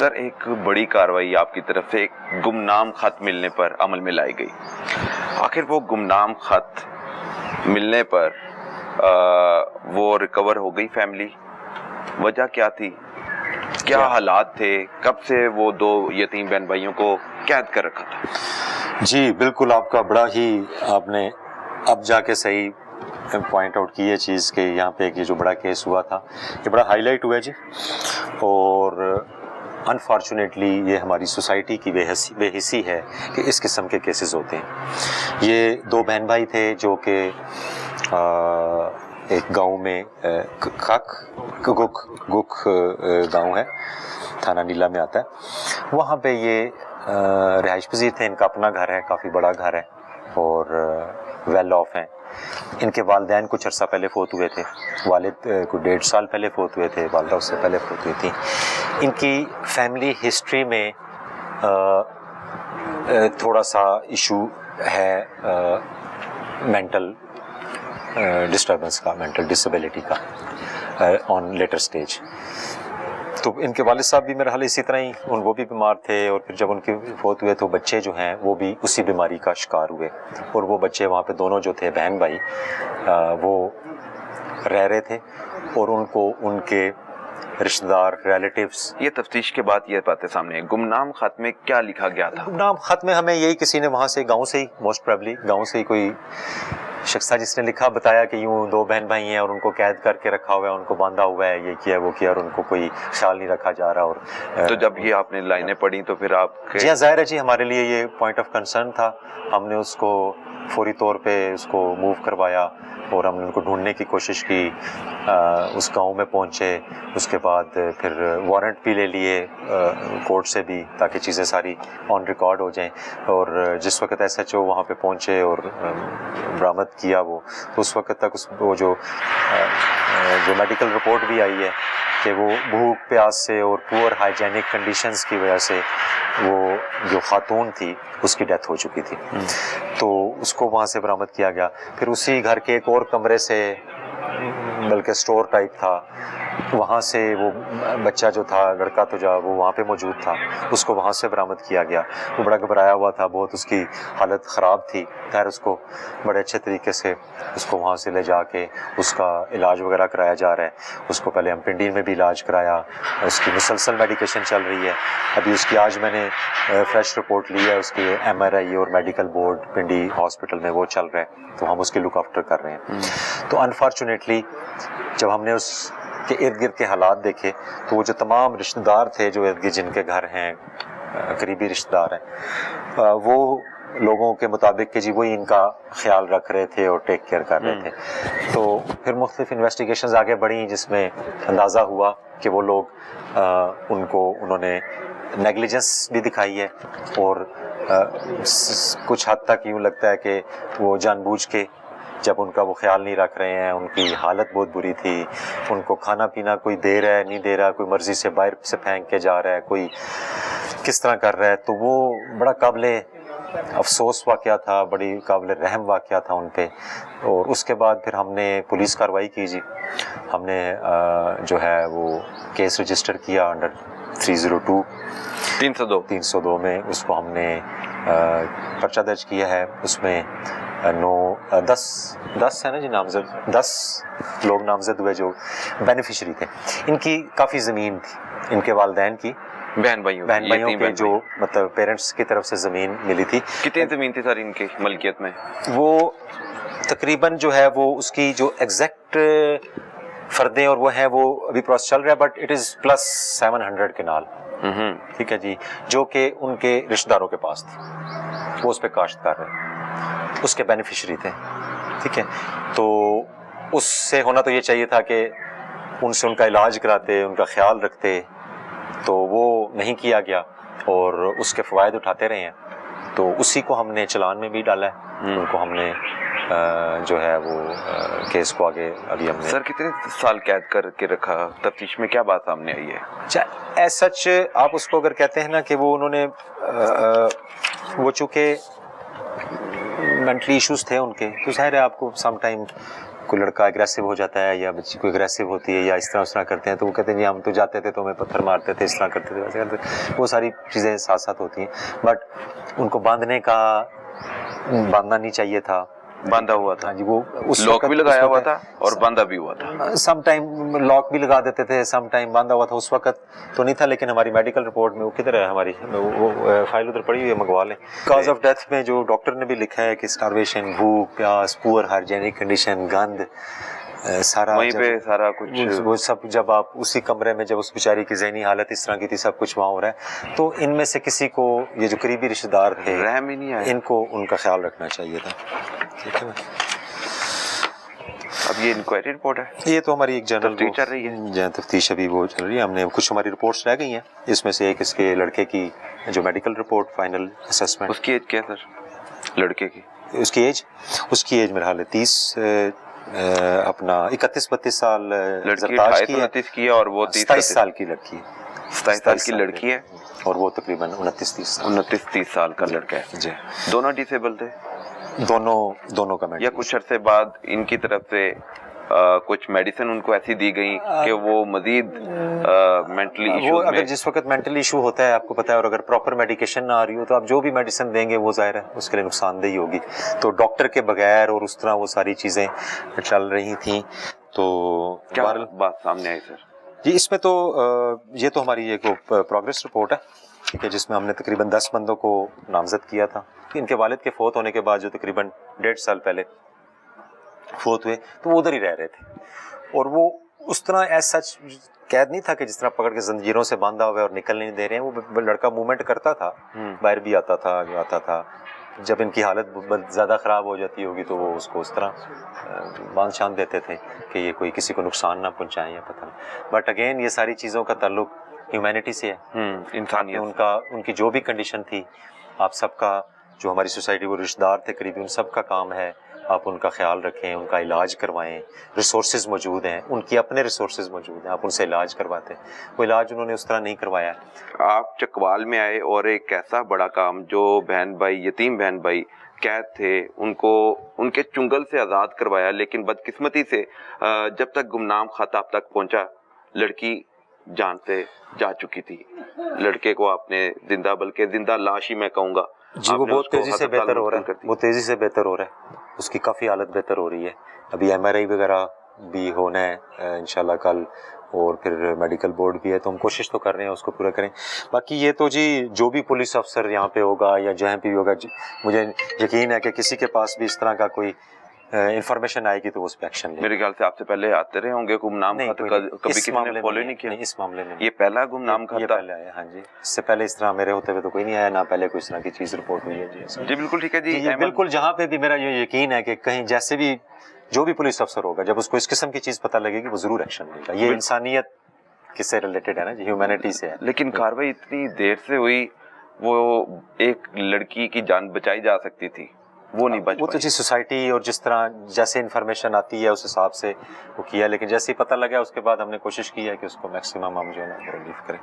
سر ایک بڑی کارروائی آپ کی طرف سے ایک گمنام خط ملنے پر عمل میں لائی گئی. آخر وہ گمنام خط ملنے پر وہ ریکور ہو گئی فیملی؟ وجہ کیا تھی؟ کیا حالات تھے؟ کب سے وہ دو یتیم بہن بھائیوں کو قید کر رکھا تھا؟ جی بالکل، آپ کا بڑا ہی آپ نے اب جا کے صحیح پوائنٹ آؤٹ کی یہ چیز کہ یہاں پہ یہ جو بڑا کیس ہوا تھا یہ بڑا ہائی لائٹ ہوا ہے جی. اور انفارچونیٹلی یہ ہماری سوسائٹی کی بے حسی ہے کہ اس قسم کے کیسز ہوتے ہیں. یہ دو بہن بھائی تھے جو کہ ایک گاؤں میں گک گاؤں ہے، تھانہ نیلا میں آتا ہے. وہاں پہ یہ رہائش پذیر تھے. ان کا اپنا گھر ہے، کافی بڑا گھر ہے اور ویل آف ہیں. ان کے والدین کچھ عرصہ پہلے فوت ہوئے تھے. والد کوئی 1.5 سال پہلے فوت ہوئے تھے، والدہ اس سے پہلے فوت ہوئی تھیں. ان کی فیملی ہسٹری میں تھوڑا سا ایشو ہے مینٹل ڈسٹربنس کا، مینٹل ڈسیبلٹی کا آن لیٹر سٹیج. تو ان کے والد صاحب بھی میرا حال اسی طرح ہی وہ بھی بیمار تھے، اور پھر جب ان کے فوت ہوئے تو بچے جو ہیں وہ بھی اسی بیماری کا شکار ہوئے. اور وہ بچے وہاں پہ دونوں جو تھے بہن بھائی وہ رہ رہے تھے، اور ان کو ان کے رشتہ دار ریلیٹیوز. یہ تفتیش کے بعد یہ باتیں سامنے ہیں. گمنام خط میں کیا لکھا گیا تھا؟ گمنام خط میں ہمیں یہی کسی نے وہاں سے گاؤں سے ہی موسٹ پروبلی گاؤں سے ہی کوئی شخص تھا جس نے لکھا، بتایا کہ یوں دو بہن بھائی ہیں اور ان کو قید کر کے رکھا ہوا ہے، ان کو باندھا ہوا ہے، یہ کیا وہ کیا، اور ان کو کوئی خیال نہیں رکھا جا رہا. اور تو جب یہ آپ نے لائنیں پڑھی تو پھر آپ جی ہاں ظاہر ہے جی ہمارے لیے یہ پوائنٹ آف کنسرن تھا. ہم نے اس کو فوری طور پہ اس کو موو کروایا اور ہم نے ان کو ڈھونڈنے کی کوشش کی. اس گاؤں میں پہنچے، اس کے بعد پھر وارنٹ بھی لے لیے کورٹ سے بھی تاکہ چیزیں ساری آن ریکارڈ ہو جائیں. اور جس وقت ایس ایچ او وہاں پہ پہنچے اور برآمد کیا وہ، تو اس وقت تک وہ جو میڈیکل رپورٹ بھی آئی ہے کہ وہ بھوک پیاس سے اور پور ہائیجینک کنڈیشنز کی وجہ سے وہ جو خاتون تھی اس کی ڈیتھ ہو چکی تھی. تو اس کو وہاں سے برآمد کیا گیا. پھر اسی گھر کے ایک اور کمرے سے، بلکہ سٹور ٹائپ تھا، وہاں سے وہ بچہ جو تھا لڑکا تو جو وہ وہاں پہ موجود تھا، اس کو وہاں سے برآمد کیا گیا. وہ بڑا گھبرایا ہوا تھا، بہت اس کی حالت خراب تھی. خیر اس کو بڑے اچھے طریقے سے اس کو وہاں سے لے جا کے اس کا علاج وغیرہ کرایا جا رہا ہے. اس کو پہلے ہم پنڈی میں بھی علاج کرایا، اس کی مسلسل میڈیکیشن چل رہی ہے. ابھی اس کی آج میں نے فریش رپورٹ لی ہے، اس کی MRI اور میڈیکل بورڈ پنڈی ہاسپٹل میں وہ چل رہا ہے، تو ہم اس کی لک آفٹر کر رہے ہیں. تو انفارچونیٹلی جب ہم نے اس کے ارد گرد کے حالات دیکھے تو وہ جو تمام رشتہ دار تھے جو ارد گرد جن کے گھر ہیں، قریبی رشتہ دار ہیں، وہ لوگوں کے مطابق کہ جی وہی ان کا خیال رکھ رہے تھے اور ٹیک کیئر کر رہے تھے. تو پھر مختلف انویسٹیگیشنز آگے بڑھیں جس میں اندازہ ہوا کہ وہ لوگ انہوں نے نیگلیجنس بھی دکھائی ہے، اور کچھ حد تک یوں لگتا ہے کہ وہ جان بوجھ کے جب ان کا وہ خیال نہیں رکھ رہے ہیں. ان کی حالت بہت بری تھی، ان کو کھانا پینا کوئی دے رہا ہے نہیں دے رہا، کوئی مرضی سے باہر سے پھینک کے جا رہا ہے، کوئی کس طرح کر رہا ہے. تو وہ بڑا قابل افسوس واقعہ تھا، بڑی قابل رحم واقعہ تھا ان پہ. اور اس کے بعد پھر ہم نے پولیس کارروائی کی جی. ہم نے جو ہے وہ کیس رجسٹر کیا انڈر 302 میں. اس کو ہم نے پرچہ درج کیا ہے. اس میں 10 ہے نا جی نامزد، 10 لوگ نامزد ہوئے جو بینیفیشری تھے. ان کی کافی زمین تھی، ان کے والدین کی، بہن بھائیوں کے جو مطلب پیرنٹس کی طرف سے زمین ملی تھی. کتنی زمین تھی سر ان کی ملکیت میں؟ وہ تقریباً جو ہے وہ اس کی جو ایگزیکٹ فردیں اور وہ ہیں وہ ابھی پروسیس چل رہا ہے، but it is plus 700 kanal. ٹھیک ہے جی، جو کہ ان کے رشتہ داروں کے پاس تھی، وہ اس پہ کاشت کر رہے، اس کے بینیفیشری تھے. ٹھیک ہے، تو اس سے ہونا تو یہ چاہیے تھا کہ ان سے ان کا علاج کراتے، ان کا خیال رکھتے، تو وہ نہیں کیا گیا اور اس کے فوائد اٹھاتے رہے ہیں. تو اسی کو ہم نے چلان میں بھی ڈالا ہے. ان کو ہم نے جو ہے وہ کیس کو آگے ابھی ہم نے. سر کتنے سال قید کر کے رکھا؟ تفتیش میں کیا بات سامنے آئی ہے؟ اچھا ایز سچ آپ اس کو اگر کہتے ہیں نا کہ وہ انہوں نے وہ چونکہ مینٹلی ایشوز تھے ان کے، تو ظاہر ہے آپ کو سم ٹائم کوئی لڑکا اگریسو ہو جاتا ہے یا بچی کوئی اگریسو ہوتی ہے یا اس طرح کرتے ہیں تو وہ کہتے ہیں جی ہم تو جاتے تھے تو ہمیں پتھر مارتے تھے، اس طرح کرتے تھے، ویسے کرتے تھے. وہ ساری چیزیں ساتھ ساتھ ہوتی ہیں، بٹ ان کو باندھنا نہیں چاہیے تھا. باندھا ہوا تھا. ہاں جی، وہ اس لاک بھی لگایا ہوا تھا اور باندھا بھی ہوا تھا. سم ٹائم لاک بھی لگا دیتے تھے، سم ٹائم باندھا ہوا تھا. اس وقت تو نہیں تھا، لیکن ہماری میڈیکل رپورٹ میں وہ کدھر ہے ہماری، وہ فائل ادھر پڑی ہوئی ہے، منگوا لیں. کاز آف ڈیتھ میں جو ڈاکٹر نے بھی لکھا ہے کہ اسٹارویشن، بھوک، پیاس، پور ہائیجینک کنڈیشن، گند، سارا وہیں پہ سارا کچھ وہ سب جب آپ اسی کمرے میں، جب اس بیچاری کی ذہنی حالت اس طرح کی تھی، سب کچھ وہاں ہو رہا ہے، تو ان میں سے کسی کو یہ جو قریبی رشتہ دار تھے رحم ہی نہیں آیا. ان کو ان کا خیال رکھنا چاہیے تھا. ٹھیک ہے. اب یہ انکوائری رپورٹ ہے، یہ تو ہماری ایک جنرل تفتیش چل رہی ہے. جہاں تفتیش ابھی وہ چل رہی ہے. ہم نے کچھ ہماری رپورٹس رہ گئی ہیں، اس میں سے ایک اس کے لڑکے کی جو میڈیکل رپورٹ فائنل اسسمنٹ. اس کی ایج کیا سر لڑکے کی؟ اس کی ایج میرا حال ہے 30 اپنا 31-32 سال. لڑکی 28-29 کی ہے اور وہ 27 سال کی لڑکی ہے. 27 سال کی لڑکی ہے اور وہ تقریباً 29-30 سال کا لڑکا ہے. جی. دونوں ڈسیبل تھے؟ دونوں کا یا کچھ عرصے بعد ان کی طرف سے کچھ میڈیسن ان کو ایسی دی گئی کہ وہ مزید مینٹلی ایشوز میں، اگر جس وقت مینٹل ایشو ہوتا ہے آپ کو پتا ہے، اور اگر پراپر میڈیکیشن نہ آ رہی ہو تو آپ جو بھی میڈیسن دیں گے وہ ظاہر ہے اس کے لیے نقصان دہی ہوگی. تو ڈاکٹر کے بغیر اور اس طرح وہ ساری چیزیں چل رہی تھیں. تو کیا بات سامنے آئی سر؟ جی اس میں تو یہ تو ہماری ایک پروگریس رپورٹ ہے، ٹھیک ہے، جس میں ہم نے تقریباً 10 بندوں کو نامزد کیا تھا. ان کے والد کے فوت ہونے کے بعد جو تقریباً 1.5 سال پہلے فوت ہوئے تو وہ ادھر ہی رہ رہے تھے، اور وہ اس طرح ایز سچ قید نہیں تھا کہ جس طرح پکڑ کے زنجیروں سے باندھا ہوا ہے اور نکلنے نہیں دے رہے ہیں. وہ لڑکا موومنٹ کرتا تھا، باہر بھی آتا تھا. جب ان کی حالت زیادہ خراب ہو جاتی ہوگی تو وہ اس کو اس طرح باندھ چھاند دیتے تھے کہ یہ کوئی کسی کو نقصان نہ پہنچائیں یا پتہ نہیں. بٹ اگین یہ ساری چیزوں کا تعلق ہیومینٹی سے ہے، انسانیت. ان کی جو بھی کنڈیشن تھی، آپ سب کا جو ہماری سوسائٹی وہ رشتہ دار تھے قریبی، ان سب کا کام ہے آپ ان کا خیال رکھیں، ان کا علاج کروائیں. ریسورسز موجود ہیں، ان کی اپنے ریسورسز موجود ہیں، آپ ان سے علاج کرواتے ہیں. وہ علاج انہوں نے اس طرح نہیں کروایا. آپ چکوال میں آئے اور ایک ایسا بڑا کام، جو بہن بھائی، یتیم بہن بھائی قید تھے، ان کو ان کے چنگل سے آزاد کروایا. لیکن بدقسمتی سے جب تک گمنام خط آپ تک پہنچا، لڑکی جان سے جا چکی تھی. لڑکے کو آپ نے زندہ، بلکہ زندہ لاش ہی میں کہوں گا. جی وہ بہت تیزی سے بہتر ہو رہا ہے، وہ تیزی سے بہتر ہو رہا ہے. اس کی کافی حالت بہتر ہو رہی ہے. ابھی MRI وغیرہ بھی ہونا ہے انشاءاللہ کل، اور پھر میڈیکل بورڈ بھی ہے، تو ہم کوشش تو کر رہے ہیں اس کو پورا کریں. باقی یہ تو جی جو بھی پولیس افسر یہاں پہ ہوگا یا جہاں پہ بھی ہوگا، مجھے یقین ہے کہ کسی کے پاس بھی اس طرح کا کوئی انفارمیشن آئے گی تو اس پہ ایکشن لیں. میرے خیال سے آپ سے پہلے آتے رہے ہوں گے گمنام خط، کبھی کسی نے فالو نہیں کیا؟ اس معاملے میں یہ پہلا گمنام خط تھا؟ پہلے آیا. ہاں جی، اس سے پہلے اس طرح میرے ہوتے ہوئے تو کوئی نہیں آیا، نہ پہلے کوئی اس طرح کی چیز رپورٹ ہوئی ہے. جی بالکل ٹھیک ہے جی. بالکل جہاں پہ بھی میرا یہ یقین ہے کہ کہیں جیسے بھی جو بھی پولیس افسر ہوگا، جب اس کو اس قسم کی چیز پتہ لگے گی وہ ضرور ایکشن لے گا. یہ انسانیت کس سے ریلیٹڈ ہے نا جی، ہیومینٹی سے ہے. لیکن کاروائی اتنی دیر سے ہوئی، وہ ایک لڑکی کی جان بچائی جا سکتی تھی، وہ نہیں بچ وہ تو پائی. جی سوسائٹی اور جس طرح جیسے انفارمیشن آتی ہے اس حساب سے وہ کیا، لیکن جیسے ہی پتہ لگا اس کے بعد ہم نے کوشش کی ہے کہ اس کو میکسیمم ہم جو ہے نا ریلیف کریں.